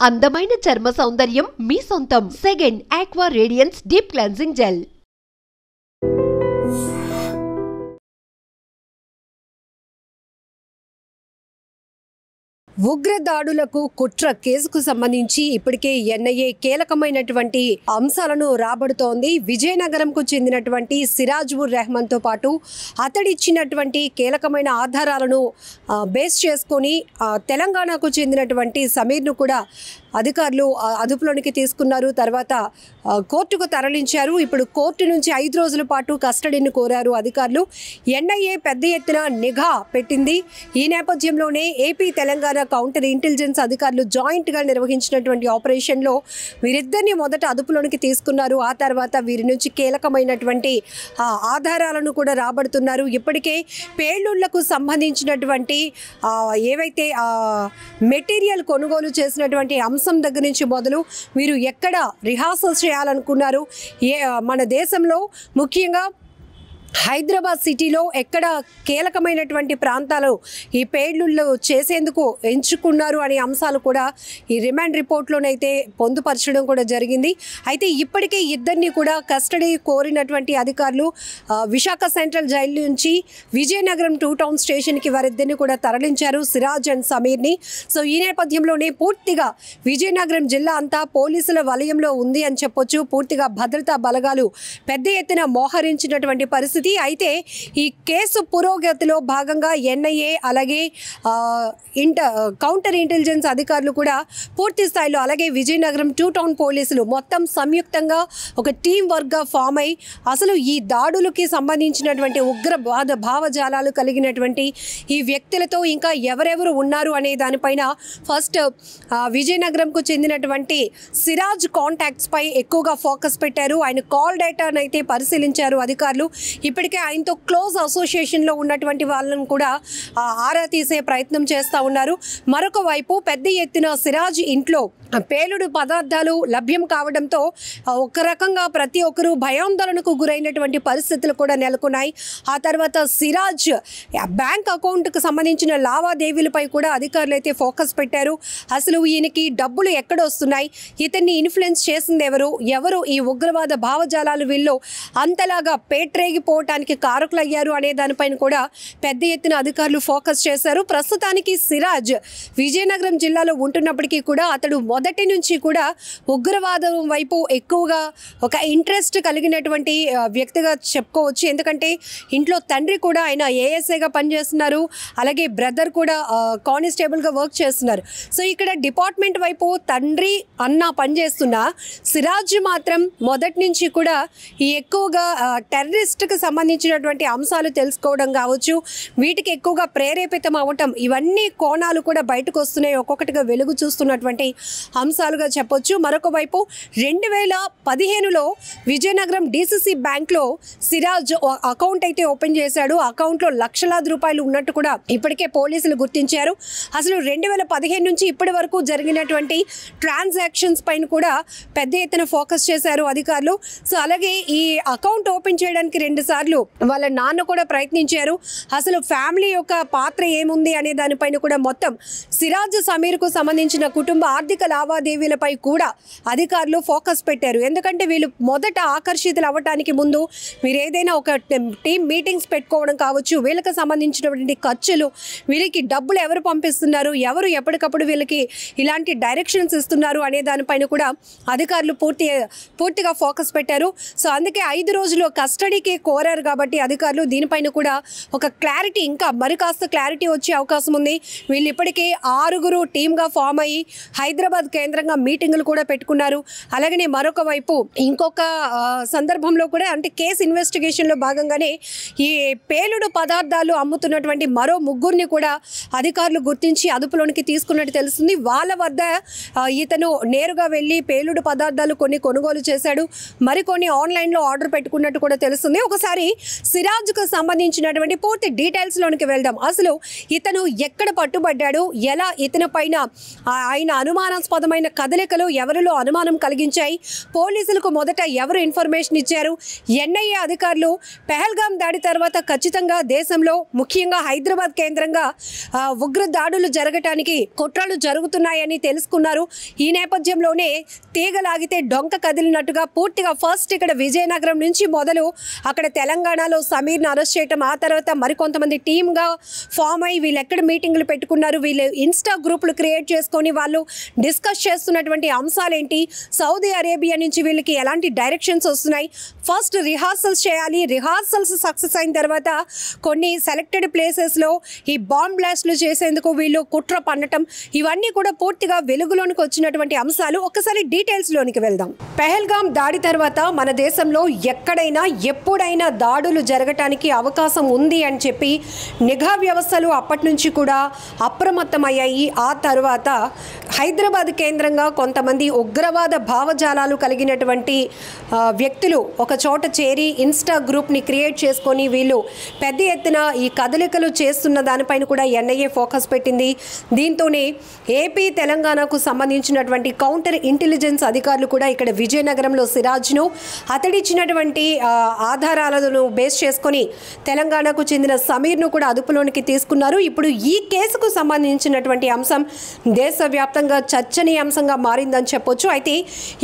అందమైన చర్మ సౌందర్యం మీ సొంతం. Second aqua radiance deep cleansing gel. ఉగ్ర దాడులకు కుట్ర కేసుకు సంబంధించి ఇప్పటికే ఎన్ఐఏ కీలకమైనటువంటి అంశాలను రాబడుతోంది. విజయనగరంకు చెందినటువంటి సిరాజ్ ఉర్ రెహమాన్ తో పాటు అతడిచ్చినటువంటి కీలకమైన ఆధారాలను బేస్ చేసుకొని తెలంగాణకు చెందినటువంటి సమీర్ను కూడా అధికారులు అదుపులోనికి తీసుకున్నారు. తర్వాత కోర్టుకు తరలించారు. ఇప్పుడు కోర్టు నుంచి 5 రోజుల పాటు కస్టడీని కోరారు అధికారులు. ఎన్ఐఏ పెద్ద ఎత్తున నిఘా పెట్టింది. ఈ నేపథ్యంలోనే ఏపీ తెలంగాణ కౌంటర్ ఇంటెలిజెన్స్ అధికారులు జాయింట్గా నిర్వహించినటువంటి ఆపరేషన్లో వీరిద్దరిని మొదట అదుపులోనికి తీసుకున్నారు. ఆ తర్వాత వీరి నుంచి కీలకమైనటువంటి ఆధారాలను కూడా రాబడుతున్నారు. ఇప్పటికే పేలుళ్లకు సంబంధించినటువంటి ఏవైతే మెటీరియల్ కొనుగోలు చేసినటువంటి అంశం దగ్గర నుంచి మొదలు వీరు ఎక్కడ రిహార్సల్ చేయాలనుకున్నారు, మన దేశంలో ముఖ్యంగా హైదరాబాద్ సిటీలో ఎక్కడ కీలకమైనటువంటి ప్రాంతాలు ఈ పేలుళ్ళు చేసేందుకు ఎంచుకున్నారు అనే అంశాలు కూడా ఈ రిమాండ్ రిపోర్ట్లోనైతే పొందుపరచడం కూడా జరిగింది. అయితే ఇప్పటికే ఇద్దరిని కూడా కస్టడీ కోరినటువంటి అధికారులు విశాఖ సెంట్రల్ జైలు నుంచి విజయనగరం 2 టౌన్ స్టేషన్కి వారిద్దరిని కూడా తరలించారు, సిరాజ్ అండ్ సమీర్ని. సో ఈ నేపథ్యంలోనే పూర్తిగా విజయనగరం జిల్లా అంతా పోలీసుల వలయంలో ఉంది అని చెప్పొచ్చు. పూర్తిగా భద్రతా బలగాలు పెద్ద ఎత్తున మోహరించినటువంటి పరిస్థితి. అయితే ఈ కేసు పురోగతిలో భాగంగా ఎన్ఐఏ అలాగే కౌంటర్ ఇంటెలిజెన్స్ అధికారులు కూడా పూర్తి స్థాయిలో, అలాగే విజయనగరం 2 టౌన్ పోలీసులు మొత్తం సంయుక్తంగా ఒక టీం వర్క్గా ఫామ్ అయి అసలు ఈ దాడులకి సంబంధించినటువంటి ఉగ్రవాద భావజాలాలు కలిగినటువంటి ఈ వ్యక్తులతో ఇంకా ఎవరెవరు ఉన్నారు అనే దానిపైన ఫస్ట్ విజయనగరంకు చెందినటువంటి సిరాజ్ కాంటాక్ట్స్ పై ఎక్కువగా ఫోకస్ పెట్టారు. ఆయన కాల్ డేటాను అయితే పరిశీలించారు అధికారులు. ఇప్పటికే ఆయనతో క్లోజ్ అసోసియేషన్లో ఉన్నటువంటి వాళ్ళను కూడా ఆరా తీసే ప్రయత్నం చేస్తూ ఉన్నారు. మరొక వైపు పెద్ద ఎత్తున సిరాజ్ ఇంట్లో పేలుడు పదార్థాలు లభ్యం కావడంతో ఒక రకంగా ప్రతి ఒక్కరూ భయాందోళనకు గురైనటువంటి పరిస్థితులు కూడా నెలకొన్నాయి. ఆ తర్వాత సిరాజ్ బ్యాంక్ అకౌంట్కు సంబంధించిన లావాదేవీలపై కూడా అధికారులు అయితే ఫోకస్ పెట్టారు. అసలు ఈయనకి డబ్బులు ఎక్కడ వస్తున్నాయి, ఇతన్ని ఇన్ఫ్లుయెన్స్ చేసింది ఎవరు ఈ ఉగ్రవాద భావజాలాలు వీళ్ళు అంతలాగా పేట్రేగిపోవటానికి కారకులయ్యారు అనే దానిపైన కూడా పెద్ద ఎత్తున అధికారులు ఫోకస్ చేశారు. ప్రస్తుతానికి సిరాజ్ విజయనగరం జిల్లాలో ఉంటున్నప్పటికీ కూడా అతడు మొదటి నుంచి కూడా ఉగ్రవాదం వైపు ఎక్కువగా ఒక ఇంట్రెస్ట్ కలిగినటువంటి వ్యక్తిగా చెప్పుకోవచ్చు. ఎందుకంటే ఇంట్లో తండ్రి కూడా ఆయన ఏఎస్ఐగా పనిచేస్తున్నారు, అలాగే బ్రదర్ కూడా కానిస్టేబుల్గా వర్క్ చేస్తున్నారు. సో ఇక్కడ డిపార్ట్మెంట్ వైపు తండ్రి అన్న పనిచేస్తున్న సిరాజ్ మాత్రం మొదటి నుంచి కూడా ఈ ఎక్కువగా టెర్రరిస్ట్కి సంబంధించినటువంటి అంశాలు తెలుసుకోవడం కావచ్చు, వీటికి ఎక్కువగా ప్రేరేపితం అవ్వటం, ఇవన్నీ కోణాలు కూడా బయటకు వస్తున్నాయి, ఒక్కొక్కటిగా వెలుగు చూస్తున్నటువంటి అంశాలుగా చెప్పొచ్చు. మరొక వైపు 2015లో విజయనగరం డిసిసి బ్యాంక్లో సిరాజ్ అకౌంట్ అయితే ఓపెన్ చేశాడు. అకౌంట్లో లక్షలాది రూపాయలు ఉన్నట్టు కూడా ఇప్పటికే పోలీసులు గుర్తించారు. అసలు 2015 నుంచి ఇప్పటి వరకు జరిగినటువంటి ట్రాన్సాక్షన్స్ పైన కూడా పెద్ద ఎత్తున ఫోకస్ చేశారు అధికారులు. సో అలాగే ఈ అకౌంట్ ఓపెన్ చేయడానికి 2 సార్లు వాళ్ళ నాన్న కూడా ప్రయత్నించారు. అసలు ఫ్యామిలీ యొక్క పాత్ర ఏముంది అనే దానిపైన కూడా మొత్తం సిరాజ్ సమీర్కు సంబంధించిన కుటుంబ ఆర్థిక లావాదేవీలపై కూడా అధికారులు ఫోకస్ పెట్టారు. ఎందుకంటే వీళ్ళు మొదట ఆకర్షితులు అవ్వటానికి ముందు మీరు ఏదైనా ఒక టీమ్ మీటింగ్స్ పెట్టుకోవడం కావచ్చు, వీళ్ళకి సంబంధించినటువంటి ఖర్చులు, వీళ్ళకి డబ్బులు ఎవరు పంపిస్తున్నారు, ఎవరు ఎప్పటికప్పుడు వీళ్ళకి ఇలాంటి డైరెక్షన్స్ ఇస్తున్నారు అనే దానిపైన కూడా అధికారులు పూర్తిగా ఫోకస్ పెట్టారు. సో అందుకే 5 రోజులు కస్టడీకి కోరారు కాబట్టి అధికారులు దీనిపైన కూడా ఒక క్లారిటీ, ఇంకా మరి కాస్త క్లారిటీ వచ్చే అవకాశం ఉంది. వీళ్ళు ఇప్పటికే 6 టీమ్గా ఫామ్ అయ్యి హైదరాబాద్ కేంద్రంగా మీటింగులు కూడా పెట్టుకున్నారు. అలాగనే మరొక వైపు ఇంకొక సందర్భంలో కూడా అంటే కేసు ఇన్వెస్టిగేషన్లో భాగంగానే ఈ పేలుడు పదార్థాలు అమ్ముతున్నటువంటి మరో 3 కూడా అధికారులు గుర్తించి అదుపులోనికి తీసుకున్నట్టు తెలుస్తుంది. వాళ్ళ వద్ద ఇతను నేరుగా వెళ్ళి పేలుడు పదార్థాలు కొన్ని కొనుగోలు చేశాడు, మరికొన్ని ఆన్లైన్లో ఆర్డర్ పెట్టుకున్నట్టు కూడా తెలుస్తుంది. ఒకసారి ఒక్కసారి సిరాజ్కు సంబంధించినటువంటి పూర్తి డీటెయిల్స్లోనికి వెళ్దాం. అసలు ఇతను ఎక్కడ పట్టుబడ్డాడు, ఎలా ఇతని పైన ఆయన అనుమానాస్పదమైన కదలికలు ఎవరిలో అనుమానం కలిగించాయి, పోలీసులకు మొదట ఎవరు ఇన్ఫర్మేషన్ ఇచ్చారు, ఎన్ఐఏ అధికారులు పెహల్గాం దాడి తర్వాత ఖచ్చితంగా దేశంలో ముఖ్యంగా హైదరాబాద్ కేంద్రంగా ఉగ్ర దాడులు జరగటానికి కుట్రలు జరుగుతున్నాయని తెలుసుకున్నారు. ఈ నేపథ్యంలోనే తీగలాగితే డొంక కదిలినట్టుగా పూర్తిగా ఫస్ట్ ఇక్కడ విజయనగరం నుంచి మొదలు అక్కడ తెలంగాణలో సమీర్ను అరెస్ట్ చేయటం, ఆ తర్వాత మరికొంతమంది టీమ్గా ఫామ్ అయ్యి వీళ్ళు ఎక్కడ మీటింగ్లు పెట్టుకున్నారు, వీళ్ళు ఇన్స్టా గ్రూపులు క్రియేట్ చేసుకొని వాళ్ళు డిస్కస్ చేస్తున్నటువంటి అంశాలేంటి, సౌదీ అరేబియా నుంచి వీళ్ళకి ఎలాంటి డైరెక్షన్స్ వస్తున్నాయి, ఫస్ట్ రిహార్సల్స్ చేయాలి, రిహార్సల్స్ సక్సెస్ అయిన తర్వాత కొన్ని సెలెక్టెడ్ ప్లేసెస్లో ఈ బాంబ్ బ్లాస్ట్లు చేసేందుకు వీళ్ళు కుట్ర పన్నటం, ఇవన్నీ కూడా పూర్తిగా వెలుగులోనికి వచ్చినటువంటి అంశాలు. ఒక్కసారి డీటెయిల్స్లోనికి వెళ్దాం. పెహల్గాం దాడి తర్వాత మన దేశంలో ఎక్కడైనా ఎప్పుడైనా దాడులు జరగటానికి అవకాశం ఉంది అని చెప్పి నిఘా వ్యవస్థలు అప్పటి నుంచి కూడా అప్రమత్తమయ్యాయి. ఆ తర్వాత హైదరాబాద్ కేంద్రంగా కొంతమంది ఉగ్రవాద భావజాలాలు కలిగినటువంటి వ్యక్తులు ఒక చోట చేరి ఇన్స్టా గ్రూప్ని క్రియేట్ చేసుకొని వీళ్ళు పెద్ద ఎత్తున ఈ కదలికలు చేస్తున్న దానిపైన కూడా ఎన్ఐఏ ఫోకస్ పెట్టింది. దీంతోనే ఏపీ తెలంగాణకు సంబంధించినటువంటి కౌంటర్ ఇంటెలిజెన్స్ అధికారులు కూడా ఇక్కడ విజయనగరంలో సిరాజ్ను అతడిచ్చినటువంటి ఆధారాలను బేస్ చేసుకొని తెలంగాణకు చెందిన సమీర్ను కూడా అదుపులోనికి తీసుకున్నారు. ఇప్పుడు ఈ కేసుకు సంబంధించినటువంటి అంశం దేశవ్యాప్తంగా చర్చనీయాంశంగా మారిందని చెప్పొచ్చు. అయితే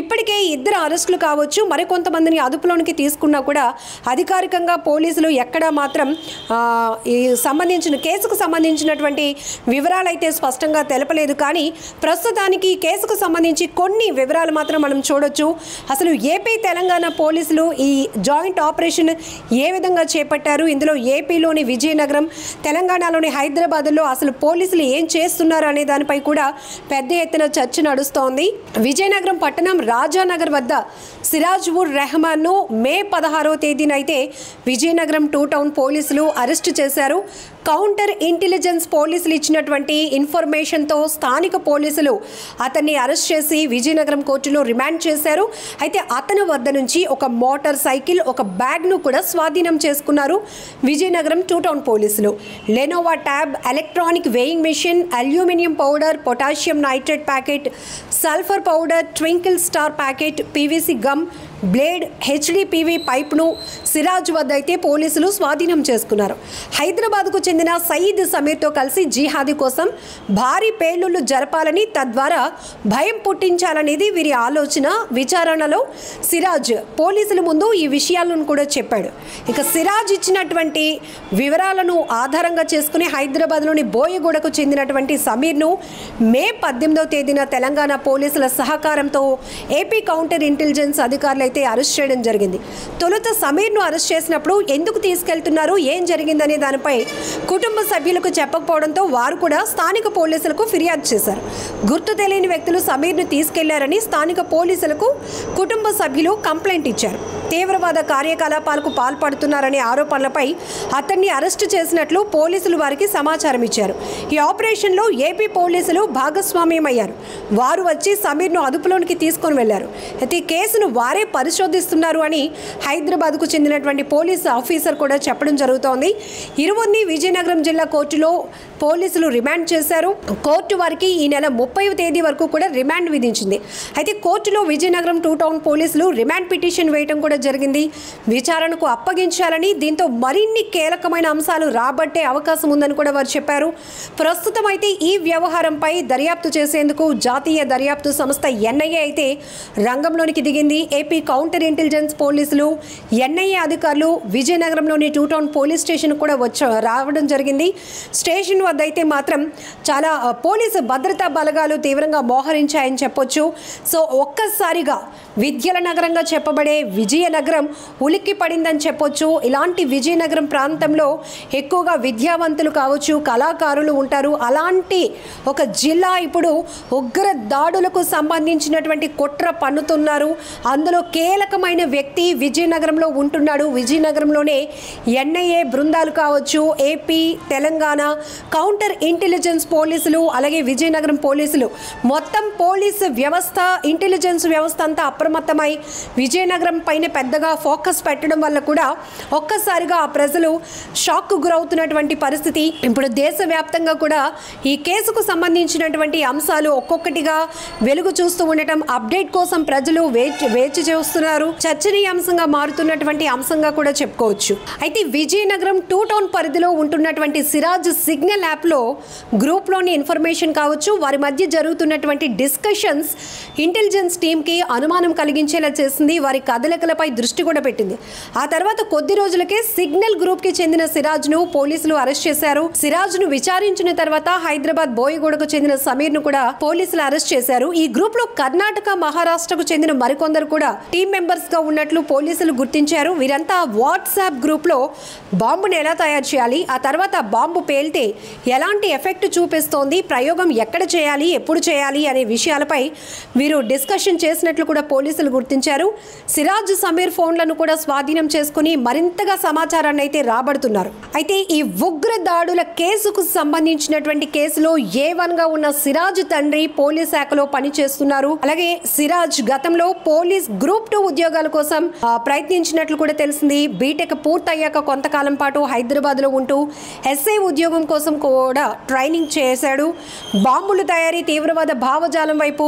ఇప్పటికే ఇద్దరు అరెస్టులు కావచ్చు, మరికొంతమందిని అదుపులోనికి తీసుకున్నా కూడా అధికారికంగా పోలీసులు ఎక్కడా మాత్రం ఈ సంబంధించిన కేసుకు సంబంధించినటువంటి వివరాలు అయితే స్పష్టంగా తెలపలేదు. కానీ ప్రస్తుతానికి ఈ కేసుకు సంబంధించి కొన్ని వివరాలు మాత్రం మనం చూడొచ్చు. అసలు ఏపీ తెలంగాణ పోలీసులు ఈ జాయింట్ ఆపరేషన్ ఏ విధంగా చేపట్టారు, ఇందులో ఏపీలోని విజయనగరం, తెలంగాణలోని హైదరాబాద్లో అసలు పోలీసులు ఏం చేస్తున్నారు అనే దానిపై కూడా పెద్ద ఎత్తున చర్చ నడుస్తోంది. విజయనగరం పట్టణం రాజానగర్ వద్ద సిరాజ్ ఉర్ రెహమాన్ను మే 16వ తేదీన అయితే విజయనగరం 2 టౌన్ పోలీసులు అరెస్టు చేశారు. కౌంటర్ ఇంటెలిజెన్స్ పోలీసులు ఇచ్చినటువంటి ఇన్ఫర్మేషన్తో స్థానిక పోలీసులు అతన్ని అరెస్ట్ చేసి విజయనగరం కోర్టులో రిమాండ్ చేశారు. అయితే అతని వద్ద నుంచి ఒక మోటార్ సైకిల్, ఒక బ్యాగ్ను కూడా స్వాధీనం చేసుకున్నారు విజయనగరం 2 టౌన్ పోలీసులు. Lenovo tab, electronic weighing machine, aluminium powder, potassium nitrate packet, sulphur powder, twinkle star packet, PVC gum, blade, HDPV పైప్ను సిరాజ్ వద్ద అయితే పోలీసులు స్వాధీనం చేసుకున్నారు. హైదరాబాద్కు చెందిన సయీద్ సమీర్తో కలిసి జిహాదీ కోసం భారీ పేలుళ్లు జరపాలని, తద్వారా భయం పుట్టించాలనేది వీరి ఆలోచన. విచారణలో సిరాజ్ పోలీసుల ముందు ఈ విషయాలను కూడా చెప్పాడు. ఇక సిరాజ్ ఇచ్చినటువంటి వివరాలను ఆధారంగా చేసుకుని హైదరాబాద్లోని బోయగూడకు చెందినటువంటి సమీర్ను మే 18వ తేదీన తెలంగాణ పోలీసుల సహకారంతో ఏపీ కౌంటర్ ఇంటెలిజెన్స్ అధికారులు అయితే అరెస్ట్ చేయడం జరిగింది. తొలుత సమీర్ను అరెస్ట్ చేసినప్పుడు ఎందుకు తీసుకెళ్తున్నారు, ఏం జరిగిందనే దానిపై కుటుంబ సభ్యులకు చెప్పకపోవడంతో వారు కూడా స్థానిక పోలీసులకు ఫిర్యాదు చేశారు. గుర్తు తెలియని వ్యక్తులు సమీర్ను తీసుకెళ్లారని స్థానిక పోలీసులకు కుటుంబ సభ్యులు కంప్లైంట్ ఇచ్చారు. తీవ్రవాద కార్యకలాపాలకు పాల్పడుతున్నారనే ఆరోపణలపై అతన్ని అరెస్టు చేసినట్లు పోలీసులు వారికి సమాచారం ఇచ్చారు. ఈ ఆపరేషన్లో ఏపీ పోలీసులు భాగస్వామ్యమయ్యారు. వారు వచ్చి సమీర్ను అదుపులోనికి తీసుకొని వెళ్లారు. అయితే ఈ కేసును వారే పరిశోధిస్తున్నారు అని హైదరాబాద్కు చెందినటువంటి పోలీసు ఆఫీసర్ కూడా చెప్పడం జరుగుతోంది. ఇరువురిని విజయనగరం జిల్లా కోర్టులో పోలీసులు రిమాండ్ చేశారు. కోర్టు వారికి ఈ నెల 30వ తేదీ వరకు కూడా రిమాండ్ విధించింది. అయితే కోర్టులో విజయనగరం 2 టౌన్ పోలీసులు రిమాండ్ పిటిషన్ వేయడం కూడా జరిగింది. విచారణకు అప్పగించాలని, దీంతో మరిన్ని కీలకమైన అంశాలు రాబట్టే అవకాశం ఉందని కూడా వారు చెప్పారు. ప్రస్తుతం అయితే ఈ వ్యవహారంపై దర్యాప్తు చేసేందుకు జాతీయ దర్యాప్తు సంస్థ ఎన్ఐఏ అయితే రంగంలోనికి దిగింది. ఏపీ కౌంటర్ ఇంటెలిజెన్స్ పోలీసులు, ఎన్ఐఏ అధికారులు విజయనగరంలోని 2 టౌన్ పోలీస్ స్టేషన్ కూడా రావడం జరిగింది. స్టేషన్ వద్ద అయితే మాత్రం చాలా పోలీసు భద్రతా బలగాలు తీవ్రంగా మోహరించాయని చెప్పొచ్చు. సో ఒక్కసారిగా విద్యల నగరంగా చెప్పబడే విజయనగరం ఉలిక్కి పడిందని చెప్పొచ్చు. ఇలాంటి విజయనగరం ప్రాంతంలో ఎక్కువగా విద్యావంతులు కావచ్చు, కళాకారులు ఉంటారు. అలాంటి ఒక జిల్లా ఇప్పుడు ఉగ్ర దాడులకు సంబంధించినటువంటి కుట్ర పన్నుతున్నారు. అందులో కీలకమైన వ్యక్తి విజయనగరంలో ఉంటున్నాడు. విజయనగరంలోనే ఎన్ఐఏ బృందాలు కావచ్చు, ఏపీ తెలంగాణ కౌంటర్ ఇంటెలిజెన్స్ పోలీసులు అలాగే విజయనగరం పోలీసులు మొత్తం పోలీసు వ్యవస్థ ఇంటెలిజెన్స్ వ్యవస్థ అంతా అప్రమత్తమై విజయనగరం పైన పెద్దగా ఫోకస్ పెట్టడం వల్ల కూడా ఒక్కసారిగా ఆ ప్రజలు షాక్కు గురవుతున్నటువంటి పరిస్థితి. ఇప్పుడు దేశవ్యాప్తంగా కూడా ఈ కేసుకు సంబంధించినటువంటి అంశాలు ఒక్కొక్కటిగా వెలుగు చూస్తూ ఉండటం, అప్డేట్ కోసం ప్రజలు వేచి చూస్తున్నారు. చర్చనీయాంశంగా మారుతున్నటువంటి అంశంగా కూడా చెప్పుకోవచ్చు. అయితే విజయనగరం 2 టౌన్ పరిధిలో ఉంటున్నటువంటి సిరాజ్ సిగ్నల్ యాప్లో గ్రూప్లోని ఇన్ఫర్మేషన్ కావచ్చు, వారి మధ్య జరుగుతున్నటువంటి డిస్కషన్స్ ఇంటెలిజెన్స్ టీంకి అనుమానం కలిగించేలా చేసింది. వారి కదలికలపై దృష్టి కూడా పెట్టింది. ఆ తర్వాత కొద్ది రోజులకే సిగ్నల్ గ్రూప్కి చెందిన సిరాజ్ను పోలీసులు అరెస్ట్ చేశారు. సిరాజ్ను విచారించిన తర్వాత హైదరాబాద్ బోయగూడకు చెందిన సమీర్ను కూడా పోలీసులు అరెస్ట్ చేశారు. ఈ గ్రూప్లో కర్ణాటక, మహారాష్ట్రకు చెందిన మరికొందరు కూడా టీం మెంబర్స్ గా ఉన్నట్లు పోలీసులు గుర్తించారు. వీరంతా వాట్సాప్ గ్రూప్లో బాంబును ఎలా తయారు చేయాలి, ఆ తర్వాత బాంబు పేలితే ఎలాంటి ఎఫెక్ట్ చూపిస్తోంది, ప్రయోగం ఎక్కడ చేయాలి, ఎప్పుడు చేయాలి అనే విషయాలపై వీరు డిస్కషన్ చేసినట్లు కూడా పోలీసులు గుర్తించారు. సిరాజ్, సమీర్ ఫోన్లను కూడా స్వాధీనం చేసుకుని మరింతగా సమాచారాన్ని అయితే రాబడుతున్నారు. అయితే ఈ ఉగ్ర దాడుల కేసుకు సంబంధించినటువంటి కేసులో A1 గా ఉన్న సిరాజ్ తండ్రి పోలీస్ శాఖలో పనిచేస్తున్నారు. అలాగే సిరాజ్ గతంలో పోలీస్ గ్రూప్ 2 ఉద్యోగాల కోసం ప్రయత్నించినట్లు కూడా తెలిసింది. బీటెక్ పూర్తయ్యాక కొంతకాలం పాటు హైదరాబాద్లో ఉంటూ ఎస్ఐ ఉద్యోగం కోసం కూడా ట్రైనింగ్ చేశాడు. బాంబులు తయారీ, తీవ్రవాద భావజాలం వైపు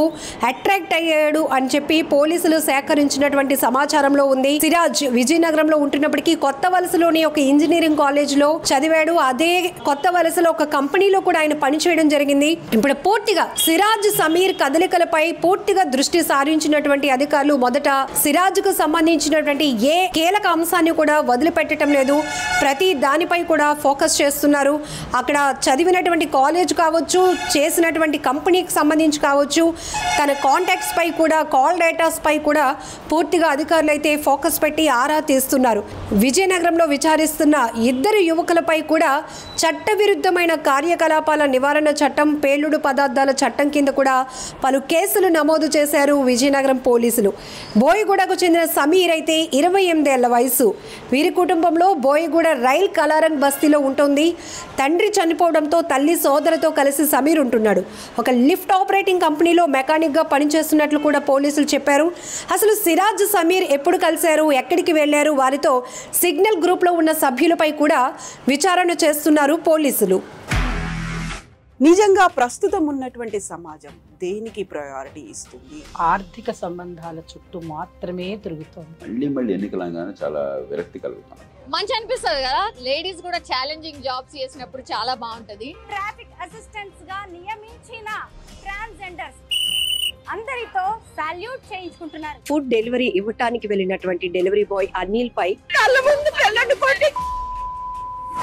అట్రాక్ట్ అయ్యాడు అని చెప్పి పోలీసులు సేకరించినటువంటి సమాచారంలో ఉంది. సిరాజ్ విజయనగరంలో ఉంటున్నప్పటికీ కొత్త వలసలోని ఒక ఇంజనీరింగ్ కాలేజ్లో చదివాడు. అదే కొత్త వలసలో ఒక కంపెనీలో కూడా ఆయన పనిచేయడం జరిగింది. ఇప్పుడు పూర్తిగా సిరాజ్, సమీర్ కదలికలపై పూర్తిగా దృష్టి సారించినటువంటి అధికారులు మొదట సిరాజ్కు సంబంధించినటువంటి ఏ కీలక అంశాన్ని కూడా వదిలిపెట్టడం లేదు. ప్రతి దానిపై కూడా ఫోకస్ చేస్తున్నారు. అక్కడ చదివినటువంటి కాలేజ్ కావచ్చు, చేసినటువంటి కంపెనీకి సంబంధించి కావచ్చు, తన కాంటాక్ట్స్ పై కూడా, కాల్ డేటాస్ పై కూడా పూర్తిగా అధికారులు అయితే ఫోకస్ పెట్టి ఆరా తీస్తున్నారు. విజయనగరంలో విచారిస్తున్న 2 యువకులపై కూడా చట్టవిరుద్ధమైన కార్యకలాపాల నివారణ చట్టం, పేలుడు పదార్థాల చట్టం కింద కూడా పలు కేసులు నమోదు చేశారు విజయనగరం పోలీసులు. బోయగూడకు చెందిన సమీర్ అయితే 28 ఏళ్ల వయసు. వీరి కుటుంబంలో బోయగూడ రైల్ కలారంగ్ బస్తీలో ఉంటుంది. తండ్రి చనిపోవడంతో తల్లి, సోదరుతో కలిసి సమీర్ ఉంటున్నాడు. ఒక లిఫ్ట్ ఆపరేటింగ్ కంపెనీలో మెకానిక్గా పనిచేస్తున్నట్లు కూడా పోలీసులు చెప్పారు. అసలు సిరాజ్, సమీర్ ఎప్పుడు కలిశారు, ఎక్కడికి వెళ్లారు, వారితో సిగ్నల్ గ్రూప్లో ఉన్న సభ్యులపై కూడా విచారణ చేస్తున్నారు పోలీసులు. నిజంగా ప్రస్తుతం ఉన్నటువంటి సమాజం దేనికి ప్రయారిటీ ఇస్తుంది? ఆర్థిక సంబంధాల చుట్టూ మాత్రమే తిరుగుతోంది. మళ్ళీ ఎన్నికలంగానే చాలా విరక్తి కలుగుతాం. మంచి అనిపిస్తుంది కదా, లేడీస్ కూడా ఛాలెంజింగ్ జాబ్స్ చేసినప్పుడు చాలా బాగుంటది. ట్రాఫిక్ అసిస్టెంట్స్ గా నియమించిన ట్రాన్స్జెండర్స్ అందరితో సాల్యూట్ చేయించుకుంటున్నారు. ఫుడ్ డెలివరీ ఇవ్వటానికి వెళ్ళినటువంటి డెలివరీ బాయ్ అనిల్ పై కళ్ళ ముందు